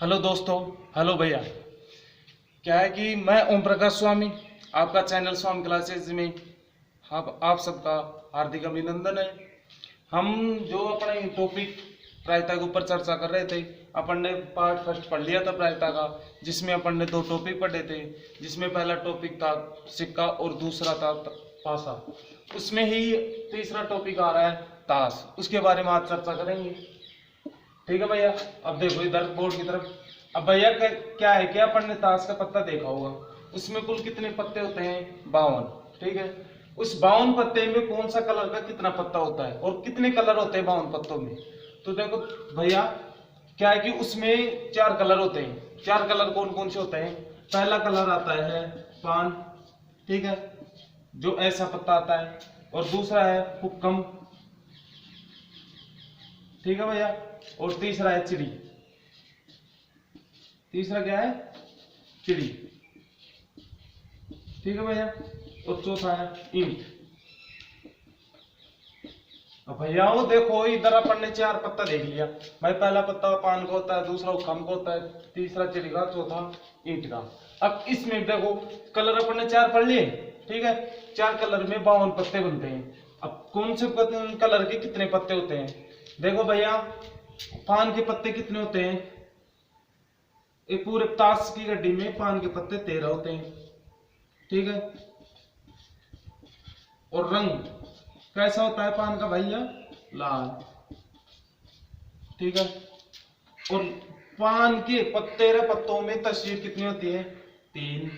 Hello दोस्तों। Hello भैया। क्या है कि मैं ओम प्रकाश स्वामी, आपका चैनल स्वामी क्लासेस में आप सबका हार्दिक अभिनंदन है। हम जो अपने टॉपिक प्रायता के ऊपर चर्चा कर रहे थे, अपन ने पार्ट फर्स्ट पढ़ लिया था प्रायता का, जिसमें अपन ने दो टॉपिक पढ़े थे। जिसमें पहला टॉपिक था सिक्का और दूसरा था पासा। उसमें ही तीसरा टॉपिक आ रहा है ताश, उसके बारे में आज चर्चा करेंगे। ठीक है भैया। अब देखो इधर बोर्ड की तरफ। अब भैया क्या है कि अपन ने ताश का पत्ता देखा होगा, उसमें कुल कितने पत्ते होते हैं? 52। ठीक है। उस 52 पत्ते में कौन सा कलर का कितना पत्ता होता है और कितने कलर होते हैं 52 पत्तों में? तो देखो भैया, क्या है कि उसमें 4 कलर होते हैं। 4 कलर कौन कौन से होते हैं? पहला कलर आता है पान, ठीक है, जो ऐसा पत्ता आता है। और दूसरा है हुक्कम, ठीक है भैया। और तीसरा है चिड़ी। तीसरा क्या है? चिड़ी, ठीक है भैया। और चौथा है ईंट। अब भैया वो देखो, इधर अपन ने 4 पत्ता देख लिया भाई। पहला पत्ता पान का होता है, दूसरा हुक्कम का होता है, तीसरा चिड़ी का, चौथा ईंट का। अब इसमें देखो कलर अपन ने 4 पढ़ लिए, ठीक है। 4 कलर में 52 पत्ते बनते हैं। अब कौन से कलर के कितने पत्ते होते हैं? देखो भैया, पान के पत्ते कितने होते हैं? एक पूरे ताश की गड्डी में पान के पत्ते 13 होते हैं, ठीक है। और रंग कैसा होता है पान का भैया? लाल, ठीक है। और पान के 13 पत्तों में तस्वीर कितनी होती है? 3।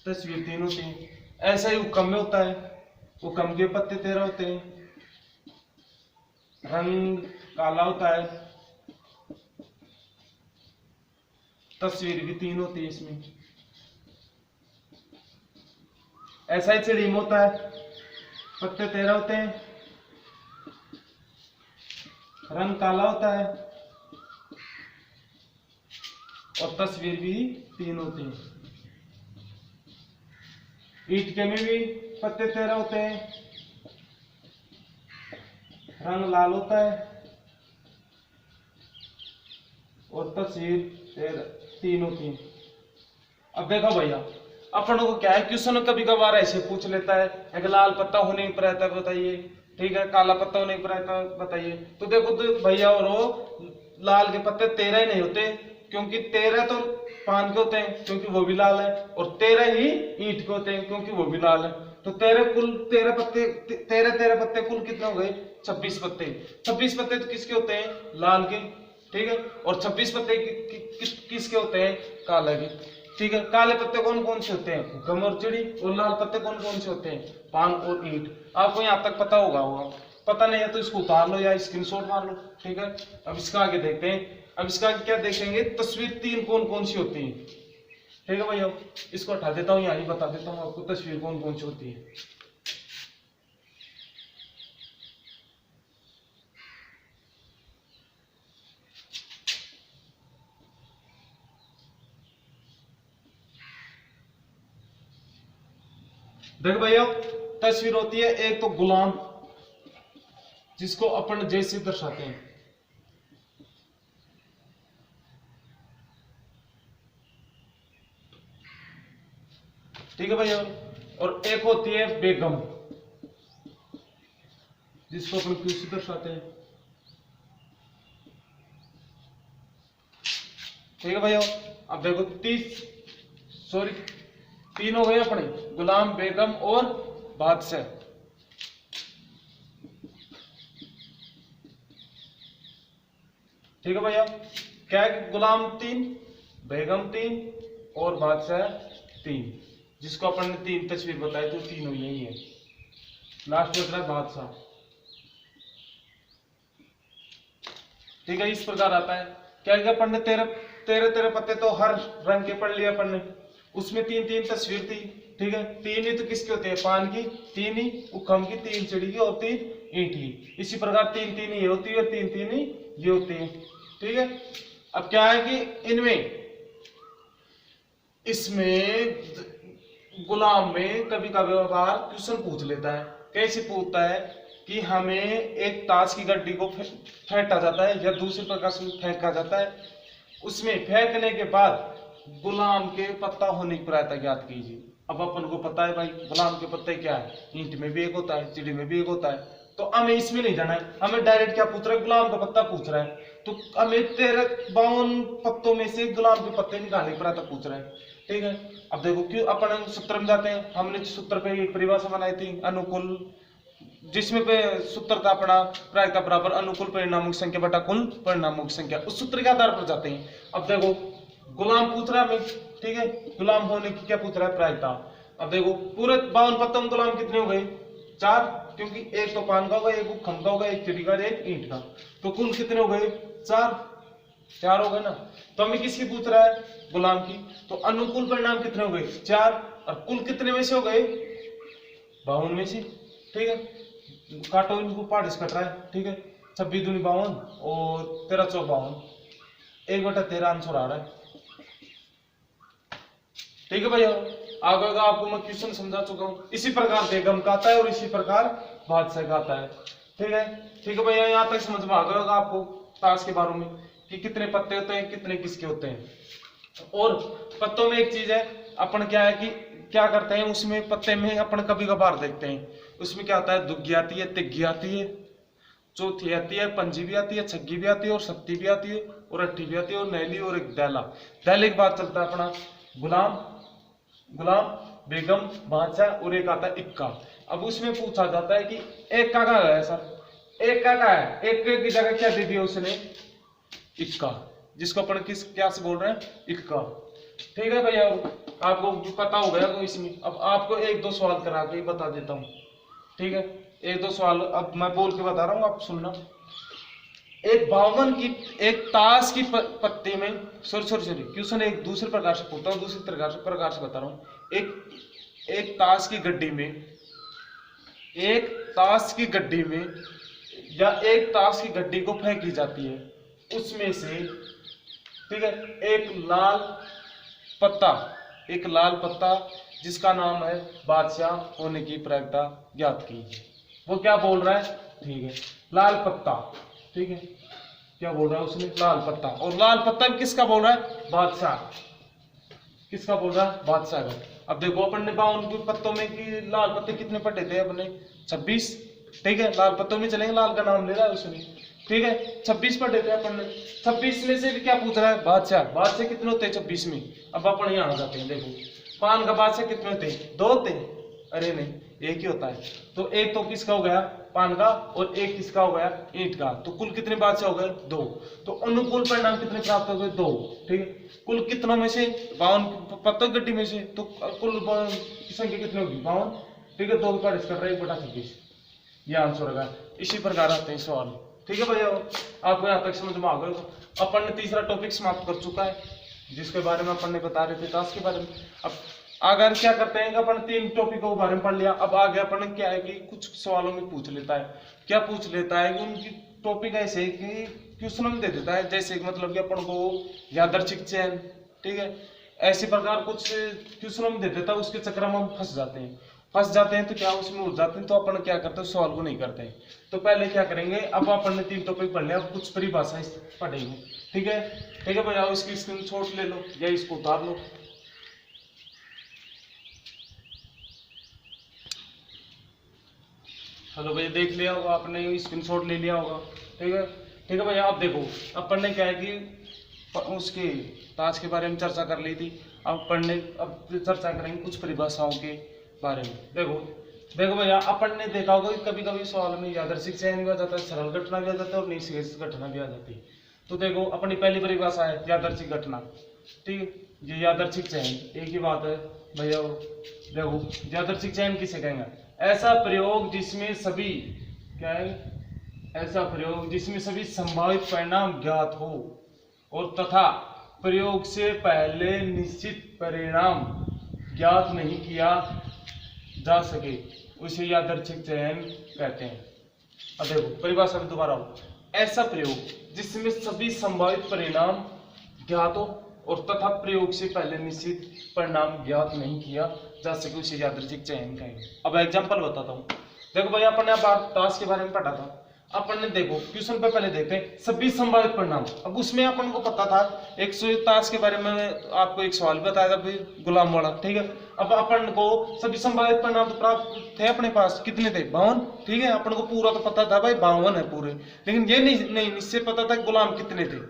तस्वीर 3 होती है। ऐसा ही हुक्कम में होता है। हुक्कम के पत्ते 13 होते हैं, रंग काला होता है, तस्वीर भी 3 होती है इसमें। ऐसा ही चिड़ी में होता है, पत्ते 13 होते हैं, रंग काला होता है और तस्वीर भी 3 होती है। ईंट के में भी पत्ते 13 होते हैं, रंग लाल होता है और तस्वीर 3 होती है। अब देखो भैया, अपन को क्या है, क्वेश्चन कभी कभार ऐसे पूछ लेता है, एक लाल पत्ता होने पर रहता है बताइए, ठीक है, काला पत्ता होने पर रहता है बताइए। तो देखो तो भैया, और वो लाल के पत्ते 13 ही नहीं होते, क्योंकि 13 तो पान के होते हैं क्योंकि वो भी लाल है, और 13 ही ईंट के होते हैं क्योंकि वो भी लाल है। तो 13 कुल 13 पत्ते, 13 पत्ते कुल कितने हो गए? 26 पत्ते। 26 पत्ते तो किसके होते हैं? लाल के, ठीक है। और 26 पत्ते किसके होते हैं? काले के, ठीक है। काले पत्ते कौन कौन से होते हैं? हुक्कम और चिड़ी। और लाल पत्ते कौन कौन से होते हैं? पान और ईंट। आपको यहाँ तक पता होगा। पता नहीं है तो इसको उतार लो या स्क्रीनशॉट मार लो, ठीक है। अब इसका आगे देखते हैं। अब इसका आगे क्या देखेंगे? तस्वीर 3 कौन कौन सी होती है, ठीक है भैया। इसको हटा देता हूँ, यहाँ ही बता देता हूँ आपको तस्वीर कौन कौन सी होती है। देख भैया, तस्वीर होती है एक तो गुलाम, जिसको अपन जैसे दर्शाते हैं, ठीक है भैया। और एक होती है बेगम, जिसको अपन क्यू से दर्शाते हैं, ठीक है भैया। अब देखो 3 हो गए अपने, गुलाम, बेगम और बादशाह, ठीक है भैया। क्या है? गुलाम 3, बेगम 3 और बादशाह 3, जिसको अपन ने 3 तस्वीर बताई, तो 3 यही है। लास्ट बच रहा है बादशाह, ठीक है। इस प्रकार आता है। क्या है? अपन ने 13 पत्ते तो हर रंग के पढ़ लिए अपन ने। उसमें 3 तस्वीर थी, ठीक है। 3 ही तो किसके होते हैं? पान की, 3 ही हुक्कम की, 3 चिड़ी की और 3 ईंट की। इसी प्रकार 3 ये होती है और 3 ही ये होती है, ठीक है। अब क्या है कि इसमें गुलाम में कभी कभार क्वेश्चन पूछ लेता है। कैसे पूछता है कि हमें एक ताश की गड्डी को फेंका जाता है या दूसरे प्रकार से फेंका जाता है, उसमें फेंकने के बाद गुलाम के पत्ता होने की प्रायता ज्ञात कीजिए। अब अपन को पता है भाई गुलाम के पत्ते क्या है, ईंट में भी एक होता है, चिड़ी में भी एक होता है, तो हमें इसमें नहीं जाना है, हमें डायरेक्ट क्या पूछ रहा है, गुलाम का पत्ता पूछ रहा है। तो हमें 52 पत्तों में से गुलाम के पत्ते निकालने की प्रायता पूछ रहा है, ठीक है। अब देखो क्यों अपन सूत्र में जाते हैं, हमने सूत्र पे एक परिभाषा बनाई थी अनुकूल, जिसमें पे सूत्र था अपना प्रायिकता बराबर अनुकूल परिणामों की संख्या बटा कुल परिणामों की संख्या, उस सूत्र के आधार पर जाते हैं। अब देखो गुलाम पूछ रहा है हमें, ठीक है, गुलाम होने की क्या पूछ रहा है, प्रायिकता। अब देखो पूरे 52 पत्तों में गुलाम कितने हो गए, 4, क्योंकि एक तो पान का होगा, एक खम का होगा, एक चिड़ी का, एक ईंट का, तो कुल कितने हो गए, 4 हो गए ना। तो हमें किसकी पूछ रहा है, गुलाम की, तो अनुकूल परिणाम कितने हो गए, 4, और कुल कितने में से हो गए, 52 में से, ठीक है। काटो इनको, पार्ट कट रहा है, ठीक है, 26 दूनी 52 और 13 चौक 52, 1/13 आंसर आ रहा है, ठीक है भैया। आगे का आपको मैं क्वेश्चन समझा चुका हूँ। इसी प्रकार बेगम का आता है और इसी प्रकार बादशाह का आता है, ठीक है, ठीक है भैया। यहाँ तक समझ में आ गया होगा आपको ताश के बारे में कि कितने पत्ते होते हैं, कितने किसके होते हैं। और पत्तों में एक चीज है, अपन क्या है कि क्या करते हैं, उसमें पत्ते में अपन कभी कभार देखते हैं, उसमें क्या आता है, दुग्गी आती है, तिग्गी आती है, चौथी आती है, पंजी भी आती है, छग्गी भी आती है, और सत्ती भी आती है, और अट्ठी भी आती है, और नैली, और एक दैला। दैले के बाद चलता है अपना गुलाम, बेगम, बादशाह, और एक आता है इक्का। अब उसमें पूछा जाता है कि एक का कहाँ है सर, एक का कहाँ है, एक की जगह क्या दे दिया उसने, इक्का, जिसको अपन किस क्या से बोल रहे हैं, इक्का, ठीक है भैया। आपको पता हो गया तो इसमें अब आपको 1-2 सवाल करा के बता देता हूँ, ठीक है, 1-2 सवाल अब मैं बोल के बता रहा हूँ, आप सुनना। एक 52 की एक ताश की पत्ते में, सॉरी क्वेश्चन एक दूसरे प्रकार से पूछता हूँ, दूसरे प्रकार से बता रहा हूँ। एक ताश की गड्डी में, एक ताश की गड्डी में या एक ताश की गड्डी को फेंकी जाती है, उसमें से, ठीक है, एक लाल पत्ता जिसका नाम है बादशाह होने की प्रायिकता ज्ञात कीजिए। वो क्या बोल रहा है, ठीक है, लाल पत्ता, ठीक है, क्या बोल रहा है उसने, लाल पत्ता, और लाल पत्ता किसका बोल रहा है, बादशाह, किसका बोल रहा है, बादशाह का। अब देखो अपन ने 52 पत्तों में कि लाल पत्ते कितने पट्टे थे अपने, 26, ठीक है, लाल पत्तों में चलेंगे, लाल का नाम ले रहा है उसने, ठीक है, 26 पट्टे थे अपन ने, 26 में से भी क्या पूछ रहा है, बादशाह कितने होते हैं 26 में। अब अपन यहाँ आ जाते हैं, देखो पान का बादशाह कितने होते हैं, 2 होते हैं, अरे नहीं, एक ही होता है, तो एक तो किसका हो गया, पान का, और एक किसका हो गया, ईंट का, तो कुल कितने बादशाह हो गए, 2। तो अनुकूल परिणाम कितने प्राप्त हो गए, 2, ठीक है। कुल कितनों में से, 52 पत्तों की गड्डी में से, तो कुल की संख्या कितनी होगी, 52, ठीक है, 2 का डिस्कट रहा है 1/26, ये आंसर होगा। इसी प्रकार आते हैं सवाल, ठीक है भैया, आपको यहाँ तक समझ में आ गया। अपन ने तीसरा टॉपिक समाप्त कर चुका है, जिसके बारे में अपन ने बता रहे थे ताश के बारे में। अब अगर क्या करते हैं कि अपन 3 टॉपिकों के बारे में पढ़ लिया, अब आगे अपन क्या है कि कुछ सवालों में पूछ लेता है, क्या पूछ लेता है कि उनकी टॉपिक ऐसे कि क्वेश्चन में दे देता है, जैसे मतलब कि अपन को यादृच्छिक चयन, ठीक है, ऐसे प्रकार कुछ क्वेश्चन में दे देता है, उसके चक्कर में हम फंस जाते हैं, तो क्या उसमें उलझ जाते हैं, तो अपन क्या करते हैं, सवाल को नहीं करते हैं। तो पहले क्या करेंगे, अब अपन ने 3 टॉपिक पढ़ लिया, अब कुछ परिभाषाएं पढ़ेंगे, ठीक है भैया, इसकी स्क्रीनशॉट ले लो या इसको उतार लो। हेलो भैया, देख लिया होगा आपने, स्क्रीनशॉट ले लिया होगा, ठीक है भैया। अब देखो अपन ने क्या है कि उसके ताश के बारे में चर्चा कर ली थी, अब चर्चा करेंगे कुछ परिभाषाओं के बारे में। देखो भैया, अपन ने देखा होगा कि कभी कभी सवाल में यादृच्छिक चयन भी आ जाता है, सरल घटना भी आ जाता है, और निष्क्रिय घटना भी आ जाती है। तो देखो अपनी पहली परिभाषा है यादृच्छिक घटना, ठीक है, ये यादृच्छिक चयन एक ही बात है भैया। देखो यादृच्छिक चयन किसे कहेंगे, ऐसा प्रयोग जिसमें सभी क्या है, ऐसा प्रयोग जिसमें सभी संभावित परिणाम ज्ञात हो और तथा प्रयोग से पहले निश्चित परिणाम ज्ञात नहीं किया जा सके, उसे यादृच्छिक चयन कहते हैं। अब देखो परिभाषा में दोबारा हो, ऐसा प्रयोग जिसमें सभी संभावित परिणाम ज्ञात हो और तथा प्रयोग से पहले निश्चित परिणाम ज्ञात नहीं किया जा सके, उसे यादृच्छिक चयन कहेंगे। अब एग्जांपल बताता हूँ, देखो भाई अपन ने टास्क के बारे में पढ़ा था। अपन ने देखो क्वेश्चन पे पहले देखते हैं सभी संभावित परिणाम। अब उसमें अपन को पता था 100 टास्क के बारे में आपको एक सवाल बताया था फिर गुलाम वाला, ठीक है। अब अपन को सभी संभावित परिणाम तो प्राप्त थे अपने पास, कितने थे 52, ठीक है। अपन को पूरा तो पता था भाई 52 है पूरे, लेकिन ये नहीं निश्चय पता था गुलाम कितने थे।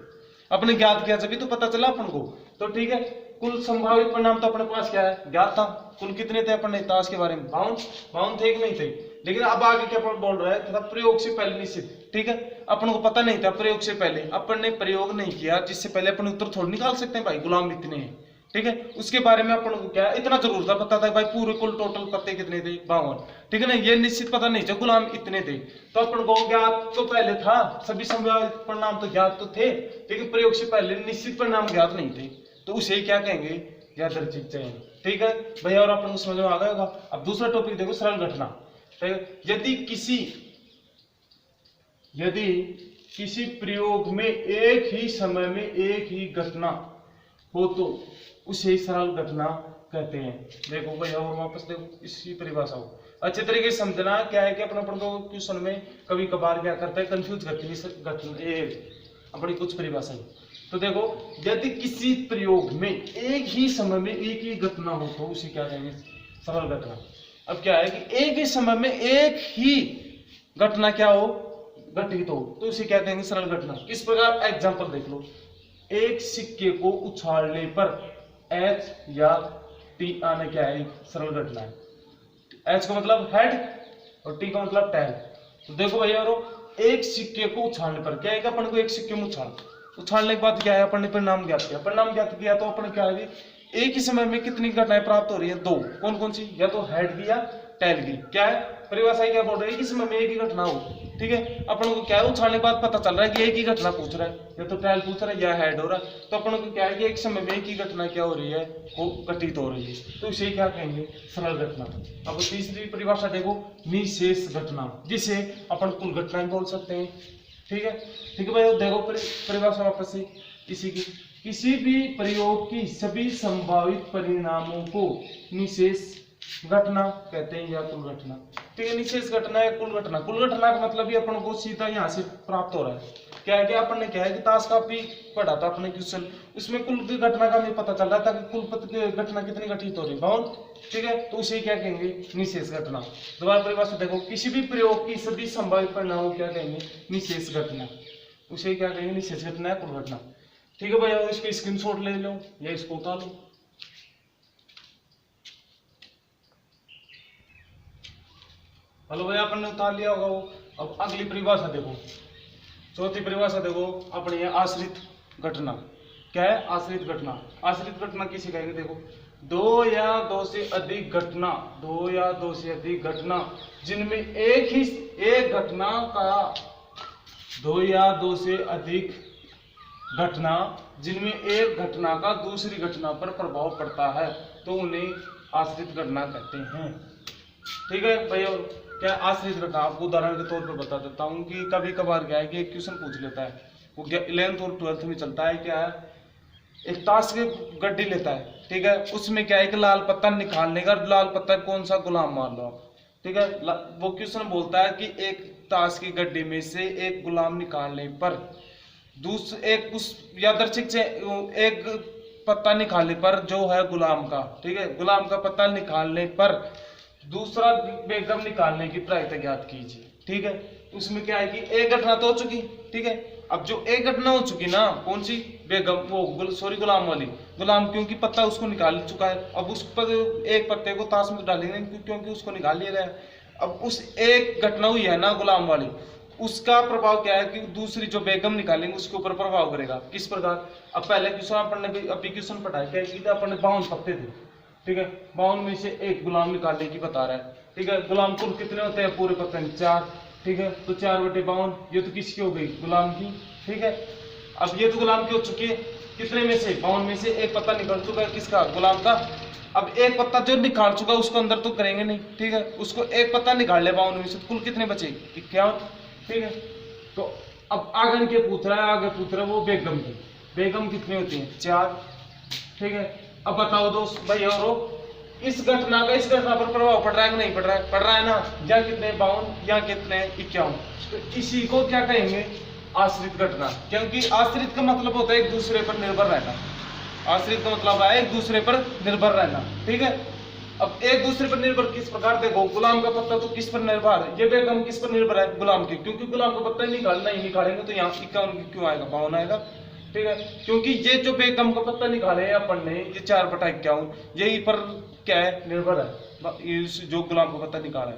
अपने ज्ञात किया जब तो पता चला अपन को, तो ठीक है। कुल संभावित परिणाम तो अपने पास क्या है ज्ञात था। कुल कितने थे अपन ने टास्क के बारे में 52 थे कि नहीं थे। लेकिन अब आगे क्या अपन बोल रहा है तथा प्रयोग से पहले निश्चित, ठीक है। अपन को पता नहीं था प्रयोग से पहले, अपन ने प्रयोग नहीं किया जिससे पहले अपन उत्तर थोड़ी निकाल सकते हैं भाई गुलाम इतने हैं, ठीक है। उसके बारे में अपन को क्या इतना जरूर था पता था भाई पूरे कुल टोटल पत्ते कितने थे 52, ठीक है ना। ये निश्चित पता नहीं था गुलाम इतने थे, तो अपन को ज्ञात तो पहले था, सभी संभावित परिणाम तो ज्ञात तो थे, लेकिन प्रयोग से पहले निश्चित परिणाम ज्ञात नहीं थे, तो उसे क्या कहेंगे यादृच्छिक चयन, ठीक है भैया। और अपन को समझ में आ गया होगा। अब दूसरा टॉपिक देखो सरल घटना, ठीक है। यदि किसी प्रयोग में एक ही समय में एक ही घटना हो तो उसे सरल घटना कहते हैं। देखो भैया और वापस देखो इसकी परिभाषा हो अच्छे तरीके से समझना। क्या है कि अपन को क्वेश्चन में कभी कभार क्या करता है कंफ्यूज करती है अपनी कुछ परिभाषा। तो देखो यदि किसी प्रयोग में एक ही समय में एक ही घटना हो तो उसे क्या कहेंगे सरल घटना। अब क्या है कि एक ही समय में एक ही घटना क्या हो घटित हो तो उसे क्या कहेंगे सरल घटना। किस प्रकार एग्जांपल देख लो, एक सिक्के को उछालने पर एच या टी आना क्या है सरल घटना है। एच का मतलब हेड और टी का मतलब टेल। तो देखो भैया एक सिक्के को उछालने पर क्या है कि अपन को एक सिक्के में उछालने के बाद क्या है अपन ने परिणाम ज्ञात किया। परिणाम ज्ञात किया तो अपन क्या है एक ही समय में कितनी घटनाएं प्राप्त हो रही है दो, कौन कौन सी, या तो हेड की या टेल की। क्या है परिभाषा क्या बोल रही है, एक ही समय में एक ही घटना हो, ठीक है। अपन को क्या है उछालने के बाद पता चल रहा है कि एक ही घटना पूछ रहा है, या तो टेल पूछ रहा है या हेड हो रहा है। तो अपन को क्या है कि एक समय में एक ही घटना क्या हो रही है वो घटित हो रही है, तो इसे क्या कहेंगे सरल घटना। अब तीसरी परिभाषा देखो निशेष घटना, जिसे अपन कुल घटनाएं बोल सकते हैं, ठीक है। ठीक है भाई देखो परिभाषा वापस से इसी की, किसी भी प्रयोग की सभी संभावित परिणामों को निशेष घटना कहते हैं या कुल घटना, ठीक है। निशेष घटना है कुल घटना। कुल घटना का मतलब ही अपन को सीधा यहाँ से प्राप्त हो रहा है। क्या है कि अपन ने क्या है कि ताश का भी पढ़ा था अपने क्वेश्चन, उसमें कुल घटना का हमें पता चल रहा था कि कुल घटना कितनी घटित हो रही 52, ठीक है। तो उसे क्या कहेंगे निशेष घटना। दोबारा परिभाषा देखो किसी भी प्रयोग की सभी संभावित परिणामों क्या कहेंगे निशेष घटना, उसे क्या कहेंगे निशेष घटना है कुल घटना, ठीक है भैया। इसको स्क्रीनशॉट ले लो या इसको उतार लो। हेलो भैया अपन ने उतार लिया होगा वो। अब अगली परिभाषा देखो, चौथी परिभाषा देखो अपनी है आश्रित घटना। क्या है आश्रित घटना। आश्रित घटना किसे कहेंगे देखो दो या दो से अधिक घटना जिनमें एक घटना का दो या दो से अधिक घटना जिनमें एक घटना का दूसरी घटना पर प्रभाव पड़ता है तो उन्हें आश्रित घटना कहते हैं, ठीक है भैया। क्या आश्रित घटना आपको उदाहरण के तौर पर बता देता हूँ कि कभी कभार क्या है कि एक क्वेश्चन पूछ लेता है, वो 11th और 12th में चलता है। क्या है एक ताश की गड्डी लेता है, ठीक है। उसमें क्या है कि लाल पत्ता निकालने का, लाल पत्ता कौन सा गुलाम मान लो आप, ठीक है। वो क्वेश्चन बोलता है कि एक ताश की गड्डी में से एक गुलाम निकालने पर एक उस यादृच्छिक से एक पत्ता निकालने पर जो है गुलाम का, ठीक है, गुलाम का पत्ता निकालने पर दूसरा बेगम निकालने की प्रायिकता ज्ञात कीजिए, ठीक है। उसमें क्या है कि एक घटना तो हो चुकी, ठीक है। अब जो एक घटना हो चुकी ना कौन सी बेगम वो सॉरी गुलाम वाली, गुलाम क्योंकि पत्ता उसको निकाल चुका है। अब उस पर एक पत्ते को ताश में डालेंगे क्योंकि उसको निकाल लिया गया। अब उस एक घटना हुई है ना गुलाम वाली, उसका प्रभाव क्या है कि दूसरी जो बेगम निकालेंगे उसके ऊपर प्रभाव करेगा। किस प्रकार, अब पहले क्वेश्चन अपन ने अभी क्वेश्चन पढ़ा है कि अपन ने 52 पत्ते थे, ठीक है। 52 में से एक गुलाम निकालने की बता रहा है, ठीक है। गुलाम कुल कितने होते हैं पूरे पत्ते में 4, ठीक है। तो 4/52 ये तो किसकी हो गई गुलाम की, ठीक है। अब ये तो गुलाम की हो चुकी है, कितने में से 52 में से एक पत्ता निकल चुका है किसका गुलाम का। अब एक पत्ता जो निकाल चुका उसको अंदर तो करेंगे नहीं, ठीक है। उसको एक पत्ता निकाल ले 52 में से, कुल कितने बचे 51, ठीक है। तो अब आगे के पूछ रहा है, आगे पूछ रहा है वो बेगम की, बेगम कितनी होती है 4, ठीक है। अब बताओ दोस्त भाई और इस घटना का इस घटना पर प्रभाव पड़ रहा है कि नहीं पड़ रहा है? पड़ रहा है ना। यहाँ कितने 52, यहाँ कितने 51। तो इसी को क्या कहेंगे? आश्रित घटना। क्योंकि आश्रित का मतलब होता है एक दूसरे पर निर्भर रहना। आश्रित का मतलब है एक दूसरे पर निर्भर रहना, ठीक है। अब एक दूसरे पर निर्भर किस प्रकार? देखो, गुलाम का पत्ता तो किस पर निर्भर है? ये बेगम किस पर निर्भर है? गुलाम के। क्योंकि गुलाम का पत्ता निकालना ही निकालेंगे तो यहाँ 51 क्यों आएगा? 52 आएगा, ठीक है। क्योंकि ये जो बेगम का पत्ता निकाले या पढ़ने, ये 4/51 यही पर क्या है? निर्भर है, जो गुलाम का पत्ता निकाला है,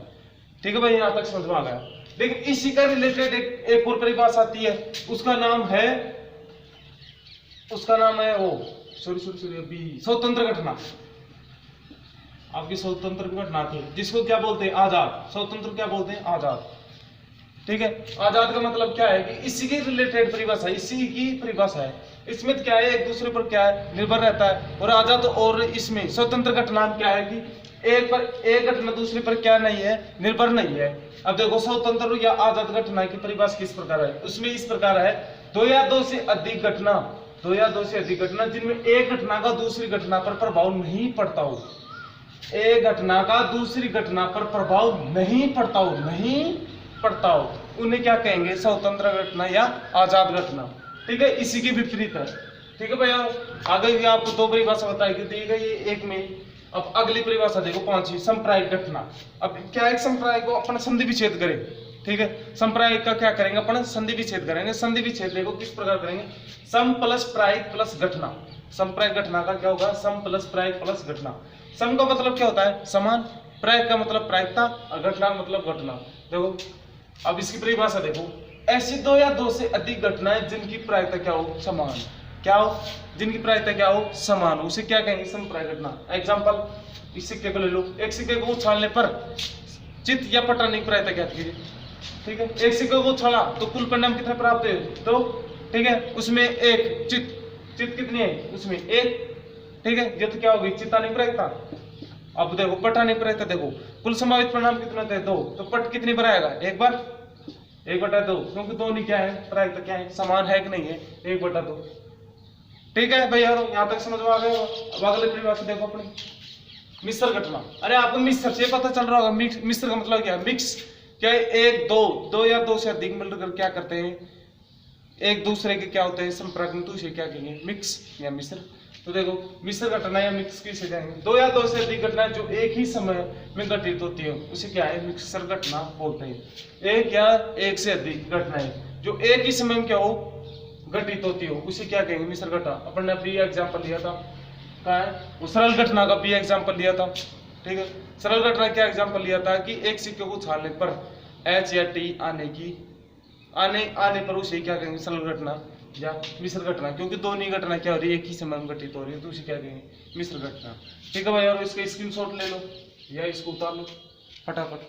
ठीक है भाई। यहाँ तक समझ में आ गया। लेकिन इसी का रिलेटेड एक और परिभाषा आती है, उसका नाम है वो सॉरी अभी स्वतंत्र घटना। आपकी स्वतंत्र घटना थी, जिसको क्या बोलते हैं? आजाद। स्वतंत्र क्या बोलते हैं? आजाद, ठीक है। आजाद का मतलब क्या है कि इसी की रिलेटेड परिभाषा, इसी की परिभाषा है। इसमें क्या है? एक दूसरे पर क्या है? निर्भर रहता है। और आजाद और इसमें स्वतंत्र घटना क्या है कि एक घटना दूसरे पर क्या नहीं है? निर्भर नहीं है। अब देखो, स्वतंत्र या आजाद घटना की परिभाषा किस प्रकार है? उसमें इस प्रकार है, दो या दो से अधिक घटना जिनमें एक घटना का दूसरी घटना पर प्रभाव नहीं पड़ता हो। एक घटना का दूसरी घटना पर प्रभाव नहीं पड़ता हो, उन्हें क्या कहेंगे? स्वतंत्र घटना या आजाद घटना, ठीक है। इसी के विपरीत है, ठीक है भैया। आगे भी आपको दो परिभाषा बताई दी गई है एक में। अब अगली परिभाषा देखो, 5वीं, सांप्रदायिक घटना। अब क्या है? सांप्रदायिक को अपन संधि विच्छेद करें, ठीक है। सांप्रदायिक का क्या करेंगे? अपन संधि विच्छेद करेंगे। संधि विच्छेद देखो किस प्रकार करेंगे? सम प्लस प्रायिक प्लस घटना। सांप्रदायिक घटना का क्या होगा? सम प्लस प्रायिक प्लस घटना। सम का मतलब क्या होता है? समान। प्रायिक का मतलब प्रायिकता, और घटना का मतलब घटना। देखो, अब इसकी परिभाषा देखो, ऐसी दो या दो से अधिक घटनाएं जिनकी प्रायिकता क्या हो? समान। क्या हो? जिनकी प्रायिकता क्या हो? समान, उसे क्या कहेंगे? सांप्रदायिक घटना। एग्जांपल, इस सिक्के को ले लो। एक सिक्के को उछालने पर चित या पटाने की प्रायिकता क्या थी? ठीक है, एक सिक्के को उछाला तो कुल परिणाम कितने प्राप्त हुए? तो ठीक है, उसमें एक चित कितनी है? उसमें एक, ठीक है। ये तो क्या होगी? चित्तानी प्रायिकता। अब देखो, पटानी प्रायिकता देखो, कुल संभावित परिणाम कितने थे? 2। तो पट कितनी बार आएगा? एक बार, 1/2, क्योंकि दोनों क्या है? प्रायिकता क्या है? समान है कि नहीं है? 1/2, ठीक है भैया। यहाँ तक समझ में आ गया। अब अगले परिभाषा देखो अपनी, मिश्र घटना। अरे आपको मिश्र से पता चल रहा होगा, मिश्र का मतलब क्या है? मिक्स। क्या है? एक दो या दो से अधिक मिलकर क्या करते हैं? एक दूसरे के क्या होते हैं? संपर्क, तो उसे क्या कहेंगे? मिक्स या मिश्र। तो देखो, मिश्र घटना या मिक्स किसे कहेंगे? दो या दो से अधिक घटनाएं जो एक ही समय में घटित होती है, उसे क्या है? मिश्र घटना बोलते हैं। एक या एक से अधिक घटनाएं जो एक ही समय में क्या हो? घटित होती हो, उसे क्या कहेंगे? मिश्र घटना। अपन ने अभी एग्जाम्पल लिया था, क्या है वो? सरल घटना का भी एग्जाम्पल लिया था, ठीक है। सरल घटना क्या एग्जाम्पल लिया था कि एक सिक्के को उछालने पर एच या टी आने पर उसे क्या कहेंगे? सरल घटना या मिश्र घटना। क्योंकि दोनों घटना क्या हो रही है? एक ही समय में घटित हो रही है, तो उसे क्या कहेंगे? मिश्र घटना, ठीक है भाई। और इसका स्क्रीनशॉट ले लो या इसको उतार लो फटाफट।